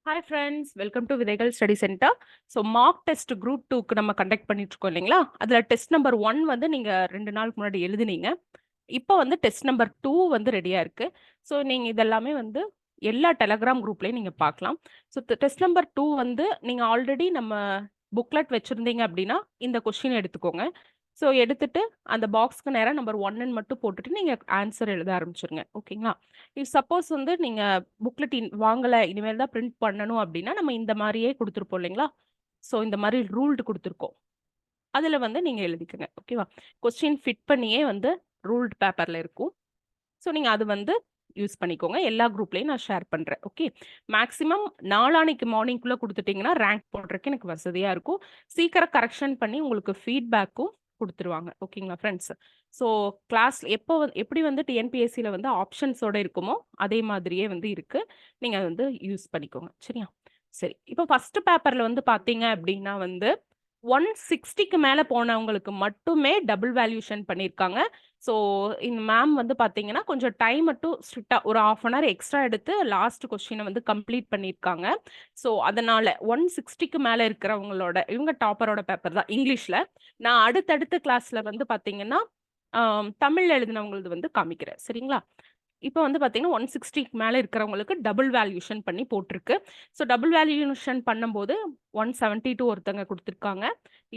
Hi friends, welcome to விதைகள் study centre. So mark test group டூக்கு நம்ம conduct பண்ணிட்டு இருக்கோம் இல்லைங்களா? அதில் டெஸ்ட் நம்பர் 1 வந்து நீங்கள் 2 நாளுக்கு முன்னாடி எழுதுனீங்க. இப்போ வந்து டெஸ்ட் நம்பர் 2 வந்து ரெடியாக இருக்குது. ஸோ நீங்கள் இதெல்லாமே வந்து எல்லா டெலகிராம் குரூப்லேயும் நீங்கள் பார்க்கலாம். ஸோ டெஸ்ட் நம்பர் 2 வந்து நீங்கள் ஆல்ரெடி நம்ம புக்லெட் வச்சுருந்தீங்க அப்படின்னா இந்த கொஷின் எடுத்துக்கோங்க. ஸோ எடுத்துட்டு அந்த பாக்ஸ்க்கு நேராக நம்பர் 1ன்னு மட்டும் போட்டுட்டு நீங்கள் ஆன்சர் எழுத ஆரம்பிச்சிருங்க. ஓகேங்களா? இஃப் சப்போஸ் வந்து நீங்கள் புக்லெட் வாங்கலை, இனிமேல் தான் பிரிண்ட் பண்ணணும் அப்படின்னா நம்ம இந்த மாதிரியே கொடுத்துருப்போம் இல்லைங்களா? ஸோ இந்த மாதிரி ரூல்டு கொடுத்துருக்கோம். அதில் வந்து நீங்கள் எழுதிக்கோங்க. ஓகேவா? கொஸ்டின் ஃபிட் பண்ணியே வந்து ரூல்டு பேப்பரில் இருக்கும். ஸோ நீங்கள் அது வந்து யூஸ் பண்ணிக்கோங்க. எல்லா குரூப்லேயும் நான் ஷேர் பண்ணுறேன். ஓகே, மேக்ஸிமம் நாளானைக்கு மார்னிங்குள்ளே கொடுத்துட்டிங்கன்னா ரேங்க் போடுறதுக்கு எனக்கு வசதியாக இருக்கும். சீக்கிரம் கரெக்ஷன் பண்ணி உங்களுக்கு ஃபீட்பேக்கும் கொடுத்துருவாங்க. ஓகேங்களா ஃப்ரெண்ட்ஸ்? ஸோ கிளாஸ் எப்படி வந்து டிஎன்பிஎஸ்சியில் வந்து ஆப்ஷன்ஸோட இருக்குமோ அதே மாதிரியே வந்து இருக்குது. நீங்கள் வந்து யூஸ் பண்ணிக்கோங்க. சரியா? சரி, இப்போ ஃபஸ்ட்டு பேப்பரில் வந்து பார்த்தீங்க அப்படின்னா வந்து 160க்கு மேலே போனவங்களுக்கு மட்டுமே டபுள் வேல்யூஷன் பண்ணியிருக்காங்க. ஸோ இந்த மேம் வந்து பார்த்தீங்கன்னா கொஞ்சம் டைம் மட்டும் ஸ்ட்ரிக்டாக ஒரு 1/2 அன் ஹவர் எக்ஸ்ட்ரா எடுத்து லாஸ்ட் கொஸ்டினை வந்து கம்ப்ளீட் பண்ணியிருக்காங்க. ஸோ அதனால 160க்கு மேலே இருக்கிறவங்களோட இவங்க டாப்பரோட பேப்பர் தான் இங்கிலீஷில். நான் அடுத்தடுத்த கிளாஸில் வந்து பார்த்தீங்கன்னா தமிழ் எழுதினவங்களது வந்து காமிக்கிறேன். சரிங்களா? இப்போ வந்து பார்த்தீங்கன்னா 160க்கு மேலே இருக்கிறவங்களுக்கு டபுள் வேல்யூஷன் பண்ணி போட்டிருக்கு. ஸோ டபுள் வேல்யூஷன் பண்ணும்போது 172 ஒருத்தங்க கொடுத்துருக்காங்க.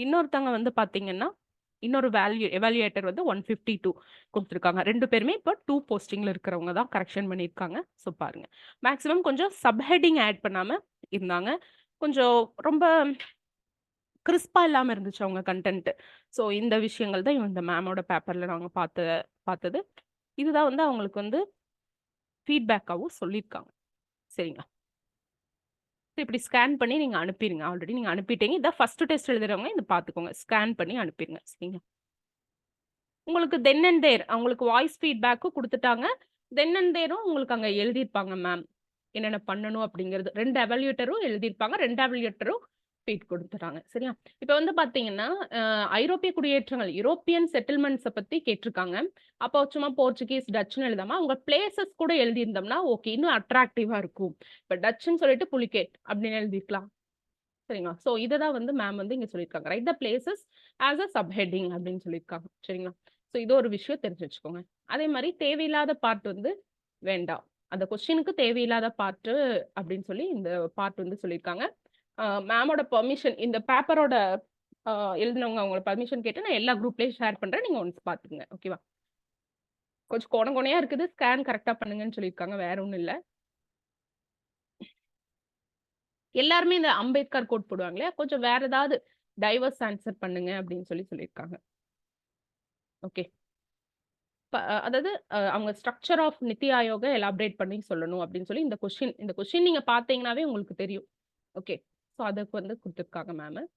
இன்னொருத்தங்க வந்து பார்த்தீங்கன்னா இன்னொரு எவாலுவேட்டர் வந்து 152 கொடுத்துருக்காங்க. 2 பேருமே இப்போ 2 போஸ்டிங்கில் இருக்கிறவங்க தான் கரெக்ஷன் பண்ணியிருக்காங்க. ஸோ பாருங்க, மேக்ஸிமம் கொஞ்சம் சப்ஹெட்டிங் ஆட் பண்ணாமல் இருந்தாங்க. கொஞ்சம் ரொம்ப கிறிஸ்பா இல்லாமல் இருந்துச்சு அவங்க கண்டென்ட். ஸோ இந்த விஷயங்கள் தான் இந்த மேமோட பேப்பரில் நாங்கள் பார்த்தது. இதுதான் வந்து அவங்களுக்கு வந்து ஃபீட்பேக்காகவும் சொல்லியிருக்காங்க. சரிங்களா? இப்படி ஸ்கேன் பண்ணி நீங்கள் அனுப்பிடுங்க. ஆல்ரெடி நீங்கள் அனுப்பிட்டீங்க. இதான் ஃபர்ஸ்ட் டெஸ்ட் எழுதுறவங்க இதை பார்த்துக்கோங்க. ஸ்கேன் பண்ணி அனுப்பிடுங்க. சரிங்களா? உங்களுக்கு தென் அண்ட் தேர் அவங்களுக்கு வாய்ஸ் ஃபீட்பேக்கும் கொடுத்துட்டாங்க. தென் அண்ட் தேரும் உங்களுக்கு அங்கே எழுதியிருப்பாங்க மேம் என்னென்ன பண்ணணும் அப்படிங்கிறது. 2 எவல்யூட்டரும் எழுதியிருப்பாங்க. 2 எவல்யூட்டரும் ஃபீட் கொடுத்துட்டாங்க. சரியா? இப்போ வந்து பார்த்தீங்கன்னா ஐரோப்பிய குடியேற்றங்கள் யூரோப்பியன் செட்டில்மெண்ட்ஸை பற்றி கேட்டிருக்காங்க. அப்போ சும்மா போர்ச்சுகீஸ் டச்சுன்னு எழுதாமல் அவங்க பிளேசஸ் கூட எழுதியிருந்தோம்னா ஓகே, இன்னும் அட்ராக்டிவாக இருக்கும். இப்போ டச்சுன்னு சொல்லிட்டு புலிகேட் அப்படின்னு எழுதிருக்கலாம். சரிங்களா? ஸோ இதை தான் வந்து மேம் வந்து இங்கே சொல்லியிருக்காங்க. Right the places as a subheading அப்படின்னு சொல்லியிருக்காங்க. சரிங்களா? ஸோ இது ஒரு விஷயம் தெரிஞ்சு வச்சுக்கோங்க. அதே மாதிரி தேவையில்லாத பார்ட் வந்து வேண்டாம். அந்த கொஸ்டினுக்கு தேவையில்லாத பார்ட்டு அப்படின்னு சொல்லி இந்த பார்ட் வந்து சொல்லியிருக்காங்க. மேமோட பெர்மிஷன் இந்த பேப்பரோட எழுதினவங்க அவங்களோட பர்மிஷன் கேட்டு நான் எல்லா குரூப்லேயும் ஷேர் பண்ணுறேன். நீங்கள் ஒன்ஸ் பார்த்துக்குங்க. ஓகேவா? கொஞ்சம் கோணையா இருக்குது. ஸ்கேன் கரெக்டாக பண்ணுங்கன்னு சொல்லியிருக்காங்க. வேற ஒன்றும் இல்லை. எல்லாருமே இந்த அம்பேத்கர் கோட் போடுவாங்க இல்லையா? கொஞ்சம் வேற ஏதாவது டைவர்ஸ் ஆன்சர் பண்ணுங்க அப்படின்னு சொல்லியிருக்காங்க. ஓகே, அதாவது அவங்க structure of NITI Aayog elaborate பண்ணி சொல்லணும் அப்படின்னு சொல்லி இந்த கொஸ்டின் நீங்க பார்த்தீங்கன்னாவே உங்களுக்கு தெரியும். ஓகே, ஸோ அதுக்கு வந்து கொடுத்துருக்காங்க மேம்.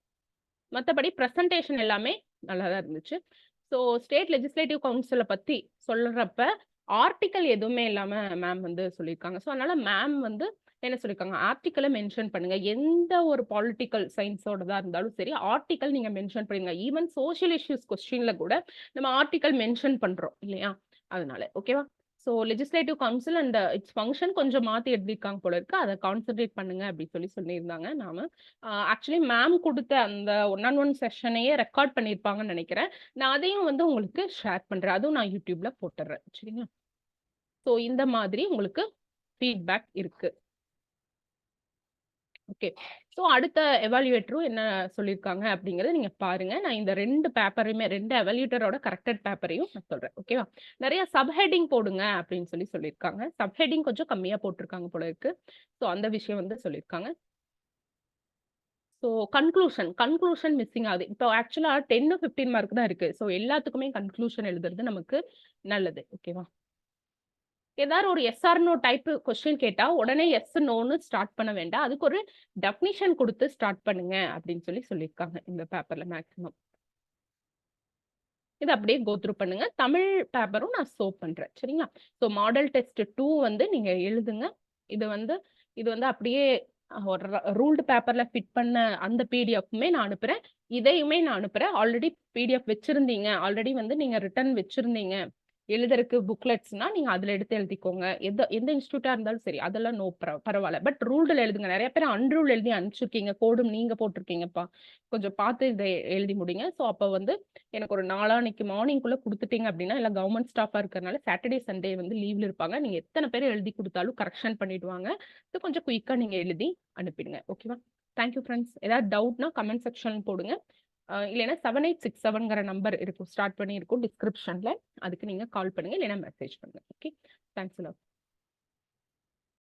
மற்றபடி ப்ரெசன்டேஷன் எல்லாமே நல்லா தான் இருந்துச்சு. ஸோ ஸ்டேட் லெஜிஸ்லேட்டிவ் கவுன்சிலை பற்றி சொல்கிறப்ப ஆர்டிக்கல் எதுவுமே இல்லாமல் மேம் வந்து சொல்லியிருக்காங்க. ஸோ அதனால மேம் வந்து என்ன சொல்லியிருக்காங்க, ஆர்டிக்கலை மென்ஷன் பண்ணுங்க. எந்த ஒரு பொலிட்டிக்கல் சயின்ஸோடதா இருந்தாலும் சரி, ஆர்டிக்கல் நீங்க மென்ஷன் பண்ணுங்க. ஈவன் சோஷியல் இஷ்யூஸ் கொஸ்டின்ல கூட நம்ம ஆர்டிக்கல் மென்ஷன் பண்றோம் இல்லையா? அதனால ஓகேவா? So legislative council and it's function கொஞ்சம் மாற்றி எழுதியிருக்காங்க போல இருக்கு. அதை கான்சென்ட்ரேட் பண்ணுங்க அப்படின்னு சொல்லியிருந்தாங்க. நாம ஆக்சுவலி மேம் கொடுத்த அந்த 1-on-1 செஷனையே ரெக்கார்ட் பண்ணியிருப்பாங்கன்னு நினைக்கிறேன். நான் அதையும் வந்து உங்களுக்கு ஷேர் பண்றேன். அதுவும் நான் யூடியூப்ல போட்டுறேன். சரிங்களா? ஸோ இந்த மாதிரி உங்களுக்கு ஃபீட்பேக் இருக்கு. ஓகே, ஸோ அடுத்த எவாலுவேட்டரும் என்ன சொல்லியிருக்காங்க அப்படிங்கிறத நீங்க பாருங்க. நான் இந்த 2 பேப்பரையுமே 2 எவாலுவேட்டரோட கரெக்டட் பேப்பரையும் நான் சொல்றேன். ஓகேவா? நிறைய சப்ஹெட்டிங் போடுங்க அப்படின்னு சொல்லியிருக்காங்க. சப்ஹெட்டிங் கொஞ்சம் கம்மியா போட்டிருக்காங்க போல இருக்கு. ஸோ அந்த விஷயம் வந்து சொல்லியிருக்காங்க. ஸோ கன்க்ளூஷன் மிஸ்ஸிங் ஆகுது. இப்போ ஆக்சுவலா 10 15 மார்க் தான் இருக்கு. ஸோ எல்லாத்துக்குமே கன்க்ளூஷன் எழுதுறது நமக்கு நல்லது. ஓகேவா? ஏதாவது ஒரு yes or no type question கேட்டா உடனே எஸ் நோன்னு ஸ்டார்ட் பண்ண வேண்டாம். அதுக்கு ஒரு டெஃபினிஷன் கொடுத்து ஸ்டார்ட் பண்ணுங்க அப்படின்னு சொல்லியிருக்காங்க இந்த பேப்பர்ல மேக்ஸிமம். இது அப்படியே கோ த்ரூ பண்ணுங்க. தமிழ் பேப்பரும் நான் ஷோ பண்றேன். சரிங்களா? ஸோ மாடல் டெஸ்ட் 2 வந்து நீங்க எழுதுங்க. இது வந்து அப்படியே ஒரு ரூல்டு பேப்பர்ல ஃபிட் பண்ண அந்த பிடிஎஃப்மே நான் அனுப்புறேன். இதையுமே நான் அனுப்புறேன். ஆல்ரெடி பிடிஎஃப் வச்சிருந்தீங்க, ஆல்ரெடி வந்து நீங்க ரிட்டர்ன் வச்சிருந்தீங்க எழுதுறதுக்கு புக்லெட்ஸ்னா நீங்க அதுல எடுத்து எழுதிக்கோங்க. எந்த இன்ஸ்டிடியூட்டா இருந்தாலும் சரி, அதெல்லாம் பரவால்ல. பட் ரூல்டுல எழுதுங்க. நெறைய பேர் அன்ரூல் எழுதி அனுப்பிச்சிருக்கீங்க. கோடும் நீங்க போட்டிருக்கீங்கப்பா. கொஞ்சம் பார்த்து இத எழுதி முடிங்க. ஸோ அப்ப வந்து எனக்கு ஒரு நாளான்னைக்கு மார்னிங்குள்ள குடுத்துட்டீங்க அப்படின்னா, எல்லாம் கவர்ன்மெண்ட் ஸ்டாஃபா இருக்கறனால சாட்டர்டே, சண்டே வந்து லீவ்ல இருப்பாங்க. நீங்க எத்தன பேர் எழுதி குடுத்தாலும் கரெக்ஷன் பண்ணிடுவாங்க. ஸோ கொஞ்சம் குயிக்கா நீங்க எழுதி அனுப்பிடுங்க. ஓகேவா? Thank you friends. ஏதாவது டவுட்னா கமெண்ட் செக்ஷன் போடுங்க. இல்லைன்னா 7867ங்கிற நம்பர் இருக்கும். ஸ்டார்ட் பண்ணி இருக்கும் டிஸ்கிரிப்ஷன்ல. அதுக்கு நீங்க கால் பண்ணுங்க. இல்லைன்னா மெசேஜ் பண்ணுங்க. ஓகே. Thanks a lot.